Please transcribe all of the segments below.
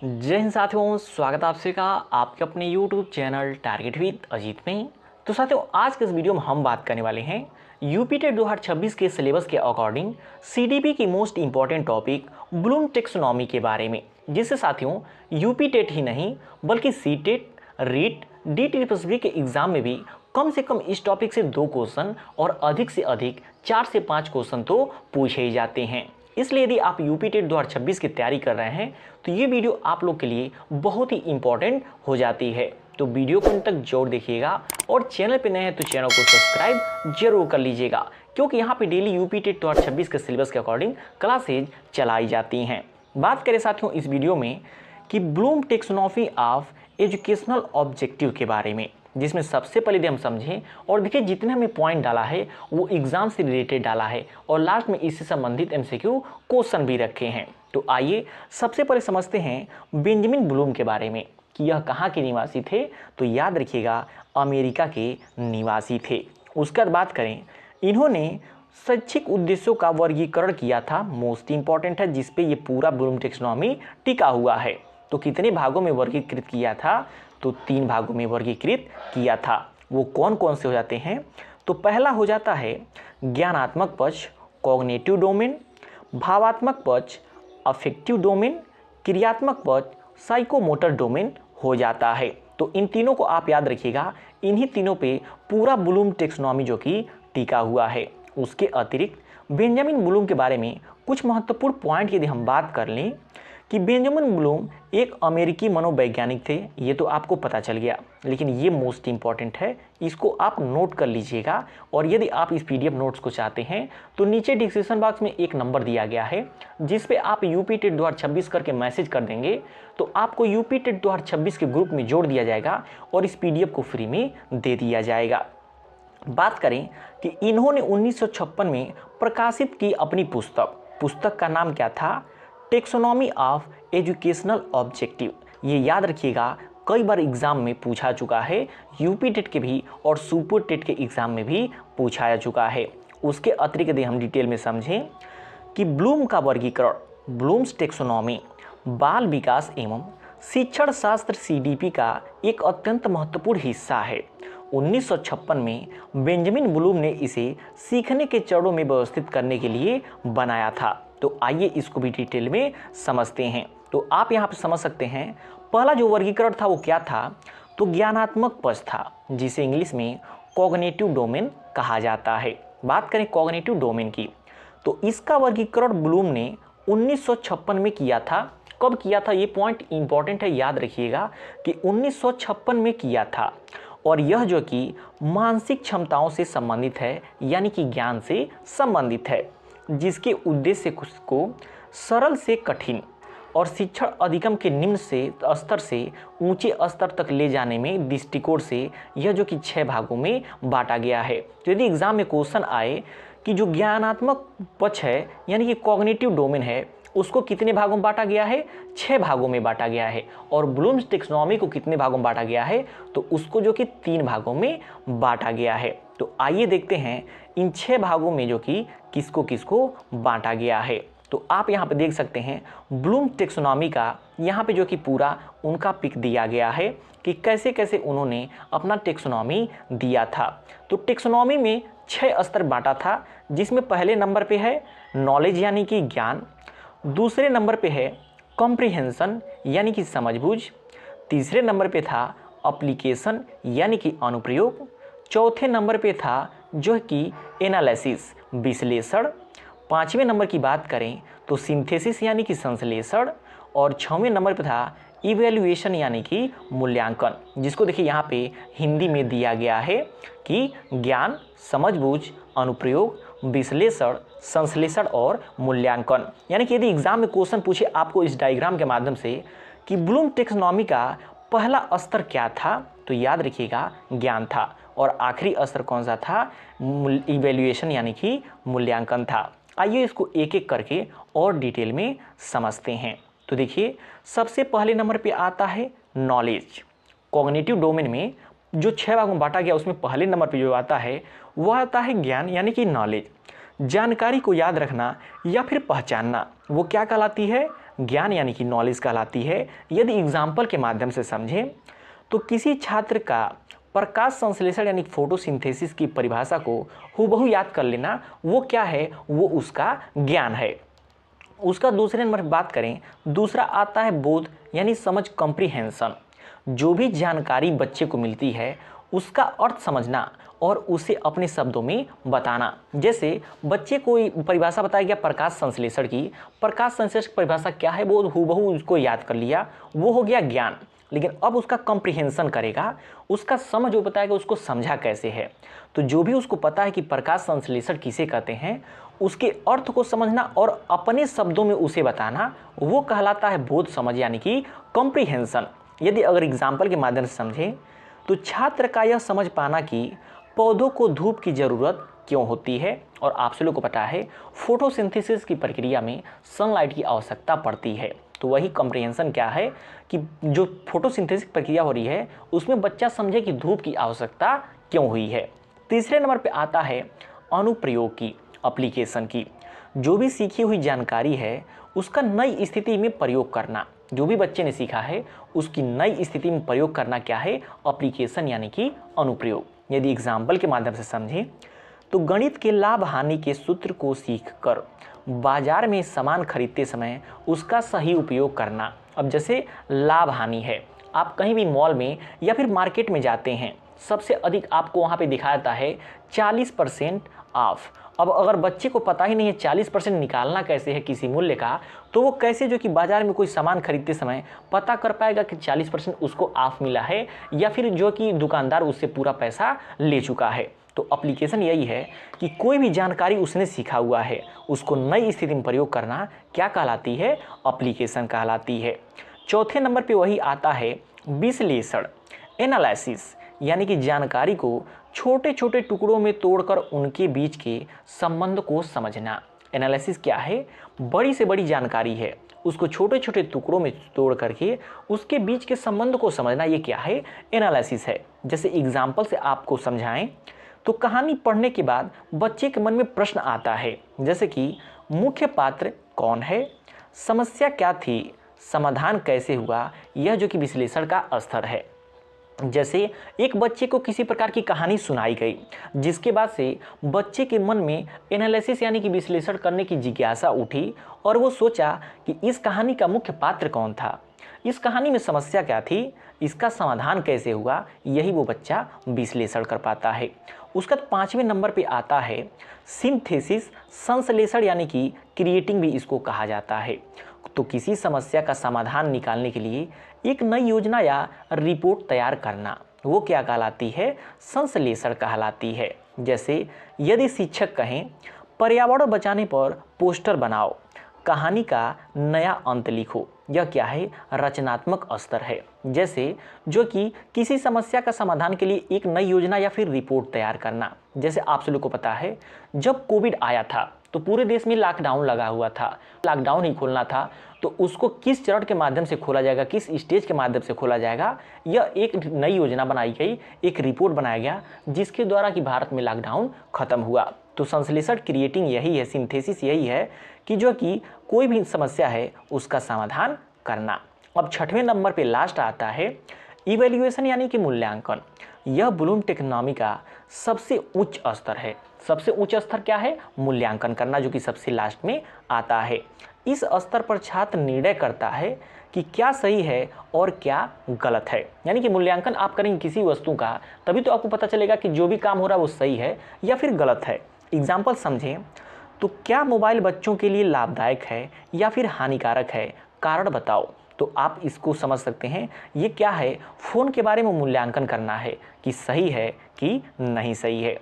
जय हिंद साथियों, स्वागत है आप सभी का आपके अपने YouTube channel target with Ajit में। तो साथियों, आज के इस वीडियो में हम बात करने वाले हैं यूपी टेट 2026 के सिलेबस के अकॉर्डिंग सीडीपी की most important topic Bloom taxonomy के बारे में, जिससे साथियों यूपी टेट ही नहीं बल्कि सी टेट, रीट, DTPSB के एग्जाम में भी कम से कम इस टॉपिक से 2 क्वेश्चन और अधिक से अधिक 4 से 5 क्वेश्चन तो पूछे ही जाते हैं। इसलिए यदि आप यूपी टेट 2026 की तैयारी कर रहे हैं तो ये वीडियो आप लोग के लिए बहुत ही इंपॉर्टेंट हो जाती है। तो वीडियो को अंत तक जरूर देखिएगा और चैनल पे नए हैं तो चैनल को सब्सक्राइब जरूर कर लीजिएगा, क्योंकि यहाँ पे डेली यूपी टेट 2026 के सिलेबस के अकॉर्डिंग क्लासेज चलाई जाती हैं। बात करें साथियों इस वीडियो में कि Bloom taxonomy of educational objective के बारे में, जिसमें सबसे पहले यदि हम समझें और देखिए जितने हमें पॉइंट डाला है वो एग्जाम से रिलेटेड डाला है और लास्ट में इससे संबंधित MCQ क्वेश्चन भी रखे हैं। तो आइए सबसे पहले समझते हैं बेंजामिन ब्लूम के बारे में कि यह कहाँ के निवासी थे। तो याद रखिएगा अमेरिका के निवासी थे। उसके बाद बात करें, इन्होंने शैक्षिक उद्देश्यों का वर्गीकरण किया था, मोस्ट इंपॉर्टेंट है, जिसपे ये पूरा ब्लूम टेक्सोनॉमी टिका हुआ है। तो कितने भागों में वर्गीकृत किया था? तो 3 भागों में वर्गीकृत किया था। वो कौन कौन से हो जाते हैं? तो पहला हो जाता है ज्ञानात्मक पक्ष, कॉग्निटिव डोमेन, भावात्मक पक्ष, अफेक्टिव डोमेन, क्रियात्मक पक्ष, साइकोमोटर डोमेन हो जाता है। तो इन तीनों को आप याद रखिएगा, इन्हीं तीनों पे पूरा ब्लूम टेक्सोनॉमी जो कि टिका हुआ है। उसके अतिरिक्त बेंजामिन ब्लूम के बारे में कुछ महत्वपूर्ण पॉइंट यदि हम बात कर लें कि बेंजामिन ब्लूम एक अमेरिकी मनोवैज्ञानिक थे, ये तो आपको पता चल गया, लेकिन ये मोस्ट इंपॉर्टेंट है, इसको आप नोट कर लीजिएगा। और यदि आप इस PDF नोट्स को चाहते हैं तो नीचे डिस्क्रिप्शन बॉक्स में एक नंबर दिया गया है, जिस पे आप यूपी टेट 2026 करके मैसेज कर देंगे तो आपको यूपी टेट 2026 के ग्रुप में जोड़ दिया जाएगा और इस PDF को फ्री में दे दिया जाएगा। बात करें कि इन्होंने 1956 में प्रकाशित की अपनी पुस्तक का नाम क्या था? Taxonomy of educational objective. ये याद रखिएगा, कई बार एग्जाम में पूछा चुका है, यूपी टेट के भी और सुपर टेट के एग्जाम में भी पूछा चुका है। उसके अतिरिक्त यदि हम डिटेल में समझें कि ब्लूम का वर्गीकरण, ब्लूम्स टेक्सोनॉमी बाल विकास एवं शिक्षण शास्त्र CDP का एक अत्यंत महत्वपूर्ण हिस्सा है। 1956 में बेंजामिन ब्लूम ने इसे सीखने के चरणों में व्यवस्थित करने के लिए बनाया था। तो आइए इसको भी डिटेल में समझते हैं। तो आप यहाँ पे समझ सकते हैं, पहला जो वर्गीकरण था वो क्या था? तो ज्ञानात्मक पक्ष था, जिसे इंग्लिश में कॉग्निटिव डोमेन कहा जाता है। बात करें कॉग्निटिव डोमेन की, तो इसका वर्गीकरण ब्लूम ने 1956 में किया था। कब किया था? ये पॉइंट इंपॉर्टेंट है, याद रखिएगा कि 1956 में किया था। और यह जो कि मानसिक क्षमताओं से संबंधित है, यानी कि ज्ञान से संबंधित है, जिसके उद्देश्य को सरल से कठिन और शिक्षण अधिगम के निम्न से स्तर से ऊंचे स्तर तक ले जाने में दृष्टिकोण से यह जो कि 6 भागों में बांटा गया है। तो यदि एग्जाम में क्वेश्चन आए कि जो ज्ञानात्मक पक्ष है यानी कि कॉग्निटिव डोमेन है, उसको कितने भागों में बांटा गया है? 6 भागों में बांटा गया है। और ब्लूम्स टेक्सोनॉमी को कितने भागों में बांटा गया है? तो उसको जो कि 3 भागों में बांटा गया है। तो आइए देखते हैं इन 6 भागों में जो कि किसको किसको बांटा गया है। तो आप यहाँ पे देख सकते हैं ब्लूम टेक्सोनॉमी का यहाँ पे जो कि पूरा उनका पिक दिया गया है कि कैसे कैसे उन्होंने अपना टेक्सोनॉमी दिया था। तो टेक्सोनॉमी में 6 स्तर बांटा था, जिसमें पहले नंबर पे है नॉलेज यानी कि ज्ञान, दूसरे नंबर पे है कॉम्प्रिहेंशन यानी कि समझबूझ, तीसरे नंबर पे था एप्लीकेशन यानी कि अनुप्रयोग, चौथे नंबर पे था जो कि एनालिसिस विश्लेषण, 5वें नंबर की बात करें तो सिंथेसिस यानी कि संश्लेषण, और 6वें नंबर पे था इवैल्यूएशन यानी कि मूल्यांकन, जिसको देखिए यहाँ पे हिंदी में दिया गया है कि ज्ञान, समझबूझ, अनुप्रयोग, विश्लेषण, संश्लेषण और मूल्यांकन। यानी कि यदि एग्जाम में क्वेश्चन पूछे आपको इस डायग्राम के माध्यम से कि ब्लूम टेक्सोनॉमी का पहला स्तर क्या था, तो याद रखिएगा ज्ञान था, और आखिरी स्तर कौन सा था? इवैल्यूएशन यानी कि मूल्यांकन था। आइए इसको एक एक करके और डिटेल में समझते हैं। तो देखिए सबसे पहले नंबर पे आता है नॉलेज। कॉग्निटिव डोमेन में जो 6 भागों में बांटा गया उसमें पहले नंबर पे जो आता है वह आता है ज्ञान यानी कि नॉलेज। जानकारी को याद रखना या फिर पहचानना, वो क्या कहलाती है? ज्ञान यानी कि नॉलेज कहलाती है। यदि एग्जाम्पल के माध्यम से समझें तो किसी छात्र का प्रकाश संश्लेषण यानी फोटोसिंथेसिस की परिभाषा को हूबहू याद कर लेना, वो क्या है, वो उसका ज्ञान है। उसका दूसरे नंबर पर बात करें, दूसरा आता है बोध यानी समझ, कॉम्प्रिहेंशन। जो भी जानकारी बच्चे को मिलती है उसका अर्थ समझना और उसे अपने शब्दों में बताना। जैसे बच्चे को परिभाषा बताया गया प्रकाश संश्लेषण की, प्रकाश संश्लेषण की परिभाषा क्या है वो हूबहू उसको याद कर लिया, वो हो गया ज्ञान। लेकिन अब उसका कॉम्प्रिहेंशन करेगा, उसका समझ वो बताएगा उसको समझा कैसे है। तो जो भी उसको पता है कि प्रकाश संश्लेषण किसे कहते हैं, उसके अर्थ को समझना और अपने शब्दों में उसे बताना, वो कहलाता है बोध समझ यानी कि कॉम्प्रिहेंशन। यदि अगर एग्जाम्पल के माध्यम से समझें तो छात्र का यह समझ पाना कि पौधों को धूप की ज़रूरत क्यों होती है, और आप सभी को पता है फोटोसिंथेसिस की प्रक्रिया में सनलाइट की आवश्यकता पड़ती है। तो वही कॉम्प्रिहेंशन क्या है कि जो फोटोसिंथेसिस प्रक्रिया हो रही है उसमें बच्चा समझे कि धूप की आवश्यकता क्यों हुई है। तीसरे नंबर पे आता है अनुप्रयोग की, एप्लीकेशन की। जो भी सीखी हुई जानकारी है उसका नई स्थिति में प्रयोग करना। जो भी बच्चे ने सीखा है उसकी नई स्थिति में प्रयोग करना क्या है, एप्लीकेशन यानी कि अनुप्रयोग। यदि एग्जाम्पल के माध्यम से समझें तो गणित के लाभ हानि के सूत्र को सीखकर बाजार में सामान खरीदते समय उसका सही उपयोग करना। अब जैसे लाभ हानि है, आप कहीं भी मॉल में या फिर मार्केट में जाते हैं, सबसे अधिक आपको वहाँ पे दिखाया जाता है 40% ऑफ। अब अगर बच्चे को पता ही नहीं है 40% निकालना कैसे है किसी मूल्य का, तो वो कैसे जो कि बाजार में कोई सामान खरीदते समय पता कर पाएगा कि 40% उसको ऑफ मिला है या फिर जो कि दुकानदार उससे पूरा पैसा ले चुका है। तो एप्लीकेशन यही है कि कोई भी जानकारी उसने सीखा हुआ है उसको नई स्थिति में प्रयोग करना क्या कहलाती है, एप्लीकेशन कहलाती है। चौथे नंबर पे वही आता है विश्लेषण, एनालिसिस, यानी कि जानकारी को छोटे छोटे टुकड़ों में तोड़कर उनके बीच के संबंध को समझना। एनालिसिस क्या है, बड़ी से बड़ी जानकारी है उसको छोटे छोटे टुकड़ों में तोड़ करके उसके बीच के संबंध को समझना, ये क्या है, एनालिसिस है। जैसे एग्जाम्पल से आपको समझाएं तो कहानी पढ़ने के बाद बच्चे के मन में प्रश्न आता है, जैसे कि मुख्य पात्र कौन है, समस्या क्या थी, समाधान कैसे हुआ। यह जो कि विश्लेषण का स्तर है। जैसे एक बच्चे को किसी प्रकार की कहानी सुनाई गई जिसके बाद से बच्चे के मन में एनालिसिस यानी कि विश्लेषण करने की जिज्ञासा उठी और वो सोचा कि इस कहानी का मुख्य पात्र कौन था, इस कहानी में समस्या क्या थी, इसका समाधान कैसे हुआ, यही वो बच्चा विश्लेषण कर पाता है। उसका 5वें नंबर पे आता है सिंथेसिस, संश्लेषण यानी कि क्रिएटिंग भी इसको कहा जाता है। तो किसी समस्या का समाधान निकालने के लिए एक नई योजना या रिपोर्ट तैयार करना, वो क्या कहलाती है, संश्लेषण कहलाती है। जैसे यदि शिक्षक कहें पर्यावरण बचाने पर पोस्टर बनाओ, कहानी का नया अंत लिखो, यह क्या है, रचनात्मक स्तर है। जैसे जो कि किसी समस्या का समाधान के लिए एक नई योजना या फिर रिपोर्ट तैयार करना। जैसे आप सभी को पता है जब कोविड आया था तो पूरे देश में लॉकडाउन लगा हुआ था, लॉकडाउन ही खोलना था, तो उसको किस चरण के माध्यम से खोला जाएगा, किस स्टेज के माध्यम से खोला जाएगा, यह एक नई योजना बनाई गई, एक रिपोर्ट बनाया गया जिसके द्वारा कि भारत में लॉकडाउन खत्म हुआ। तो संश्लेषण क्रिएटिंग यही है, सिंथेसिस यही है कि जो कि कोई भी समस्या है उसका समाधान करना। अब 6वें नंबर पे लास्ट आता है इवैल्यूएशन यानी कि मूल्यांकन। यह ब्लूम टेक्नोनॉमी का सबसे उच्च स्तर है। सबसे उच्च स्तर क्या है, मूल्यांकन करना, जो कि सबसे लास्ट में आता है। इस स्तर पर छात्र निर्णय करता है कि क्या सही है और क्या गलत है। यानी कि मूल्यांकन आप करेंगे किसी वस्तु का तभी तो आपको पता चलेगा कि जो भी काम हो रहा है वो सही है या फिर गलत है। एग्जाम्पल समझें तो क्या मोबाइल बच्चों के लिए लाभदायक है या फिर हानिकारक है, कारण बताओ। तो आप इसको समझ सकते हैं ये क्या है, फ़ोन के बारे में मूल्यांकन करना है कि सही है कि नहीं सही है।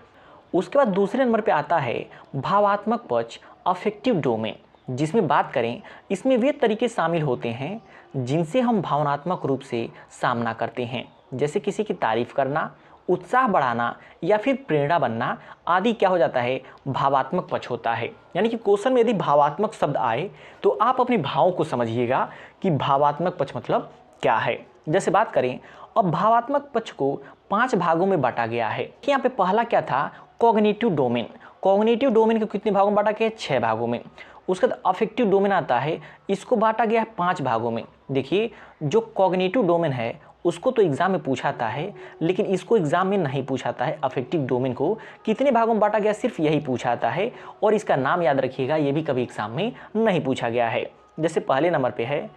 उसके बाद दूसरे नंबर पे आता है भावात्मक पक्ष, अफेक्टिव डोमेन, जिसमें बात करें इसमें वे तरीके शामिल होते हैं जिनसे हम भावनात्मक रूप से सामना करते हैं। जैसे किसी की तारीफ करना, उत्साह बढ़ाना या फिर प्रेरणा बनना आदि क्या हो जाता है, भावात्मक पक्ष होता है। यानी कि क्वेश्चन में यदि भावात्मक शब्द आए तो आप अपने भावों को समझिएगा कि भावात्मक पक्ष मतलब क्या है। जैसे बात करें अब भावात्मक पक्ष को 5 भागों में बांटा गया है। यहाँ पे पहला क्या था, कॉग्निटिव डोमेन। कॉग्निटिव डोमेन को कितने भागों में बांटा गया है, 6 भागों में। उसके बाद अफेक्टिव डोमेन आता है, इसको बांटा गया है 5 भागों में। देखिए जो कॉग्निटिव डोमेन है उसको तो एग्जाम में पूछाता है, लेकिन इसको एग्जाम में नहीं पूछाता है। अफेक्टिव डोमेन को कितने भागों में बांटा गया सिर्फ यही पूछाता है, और इसका नाम याद रखिएगा, ये भी कभी एग्जाम में नहीं पूछा गया है। जैसे पहले नंबर पे है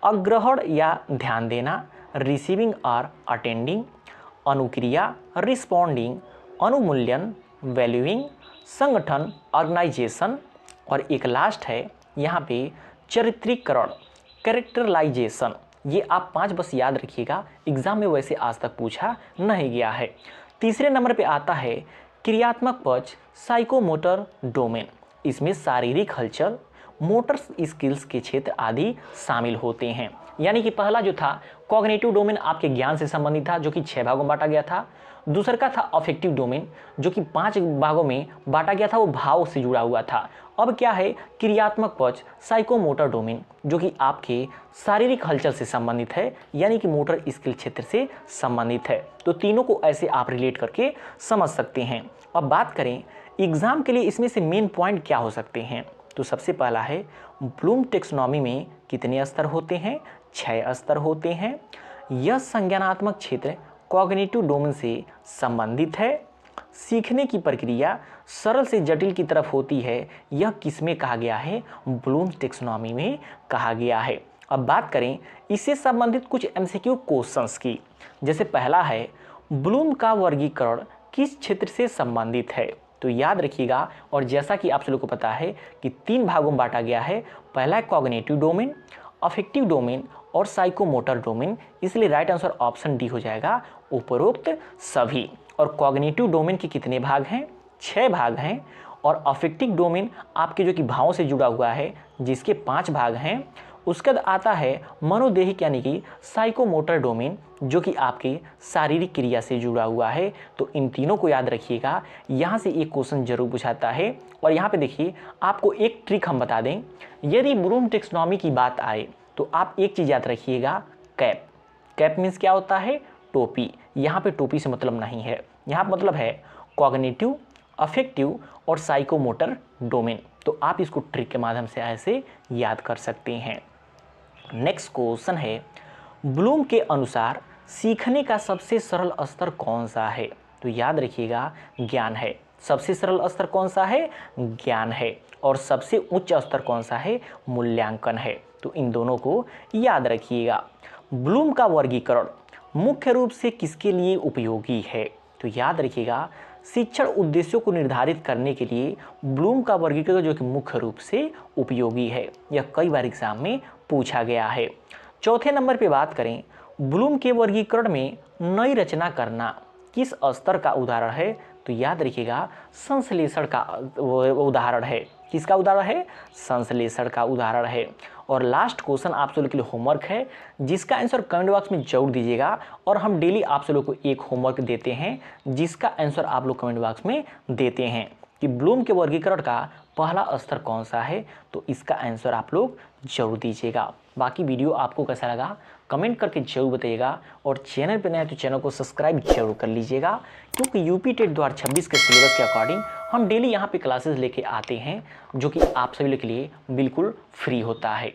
अग्रहण या ध्यान देना, रिसीविंग और अटेंडिंग, अनुक्रिया रिस्पॉन्डिंग, अनुमूल्यन वैल्यूइंग, संगठन ऑर्गेनाइजेशन, और एक लास्ट है यहाँ पे चरित्रीकरण कैरेक्टरलाइजेशन। ये आप 5 बस याद रखिएगा, एग्जाम में वैसे आज तक पूछा नहीं गया है। तीसरे नंबर पे आता है क्रियात्मक पक्ष साइकोमोटर डोमेन। इसमें शारीरिक हलचल, मोटर स्किल्स के क्षेत्र आदि शामिल होते हैं। यानी कि पहला जो था कॉग्निटिव डोमेन आपके ज्ञान से संबंधित था, जो कि 6 भागों में बांटा गया था। दूसरा का था अफेक्टिव डोमेन, जो कि 5 भागों में बांटा गया था, वो भाव से जुड़ा हुआ था। अब क्या है क्रियात्मक पक्ष साइकोमोटर डोमेन, जो कि आपके शारीरिक हलचल से संबंधित है, यानी कि मोटर स्किल क्षेत्र से संबंधित है। तो तीनों को ऐसे आप रिलेट करके समझ सकते हैं। अब बात करें एग्जाम के लिए इसमें से मेन पॉइंट क्या हो सकते हैं, तो सबसे पहला है ब्लूम टेक्सोनॉमी में कितने स्तर होते हैं, 6 स्तर होते हैं। यह संज्ञानात्मक क्षेत्र कॉग्निटिव डोमेन से संबंधित है। सीखने की प्रक्रिया सरल से जटिल की तरफ होती है, यह किसमें कहा गया है, ब्लूम टेक्सोनॉमी में कहा गया है। अब बात करें इससे संबंधित कुछ एमसीक्यू क्वेश्चंस की। जैसे पहला है ब्लूम का वर्गीकरण किस क्षेत्र से संबंधित है, तो याद रखिएगा, और जैसा कि आप लोगों को पता है कि 3 भागों में बांटा गया है। पहला है कॉग्निटिव डोमेन, अफेक्टिव डोमेन और साइकोमोटर डोमेन, इसलिए राइट आंसर ऑप्शन डी हो जाएगा, उपरोक्त सभी। और कॉग्निटिव डोमेन के कितने भाग हैं, 6 भाग हैं। और अफेक्टिव डोमेन आपके जो कि भावों से जुड़ा हुआ है, जिसके 5 भाग हैं। उसके बाद आता है मनोदेहिक यानी कि साइकोमोटर डोमेन, जो कि आपके शारीरिक क्रिया से जुड़ा हुआ है। तो इन तीनों को याद रखिएगा, यहाँ से एक क्वेश्चन जरूर पूछाता है। और यहाँ पे देखिए आपको एक ट्रिक हम बता दें, यदि ब्लूम टेक्सोनॉमी की बात आए तो आप एक चीज़ याद रखिएगा, कैप। कैप मीन्स क्या होता है, टोपी। यहाँ पे टोपी से मतलब नहीं है, यहाँ मतलब है कॉग्निटिव, अफेक्टिव और साइकोमोटर डोमेन। तो आप इसको ट्रिक के माध्यम से ऐसे याद कर सकते हैं। नेक्स्ट क्वेश्चन है ब्लूम के अनुसार सीखने का सबसे सरल स्तर कौन सा है, तो याद रखिएगा ज्ञान है। सबसे सरल स्तर कौन सा है, ज्ञान है। और सबसे उच्च स्तर कौन सा है, मूल्यांकन है। तो इन दोनों को याद रखिएगा। ब्लूम का वर्गीकरण मुख्य रूप से किसके लिए उपयोगी है, तो याद रखिएगा शिक्षण उद्देश्यों को निर्धारित करने के लिए ब्लूम का वर्गीकरण जो कि मुख्य रूप से उपयोगी है। यह कई बार एग्जाम में पूछा गया है। चौथे नंबर पे बात करें ब्लूम के वर्गीकरण में नई रचना करना किस स्तर का उदाहरण है, तो याद रखिएगा संश्लेषण का उदाहरण है। किसका उदाहरण है, संश्लेषण का उदाहरण है। और लास्ट क्वेश्चन आप लोगों के लिए होमवर्क है, जिसका आंसर कमेंट बॉक्स में जरूर दीजिएगा। और हम डेली आप लोगों को एक होमवर्क देते हैं, जिसका आंसर आप लोग कमेंट बॉक्स में देते हैं कि ब्लूम के वर्गीकरण का पहला स्तर कौन सा है, तो इसका आंसर आप लोग जरूर दीजिएगा। बाकी वीडियो आपको कैसा लगा कमेंट करके जरूर बताइएगा। और चैनल पर नए तो चैनल को सब्सक्राइब जरूर कर लीजिएगा, क्योंकि यूपी टेट 2026 के सिलेबस के अकॉर्डिंग हम डेली यहाँ पे क्लासेस लेके आते हैं, जो कि आप सभी के लिए बिल्कुल फ्री होता है।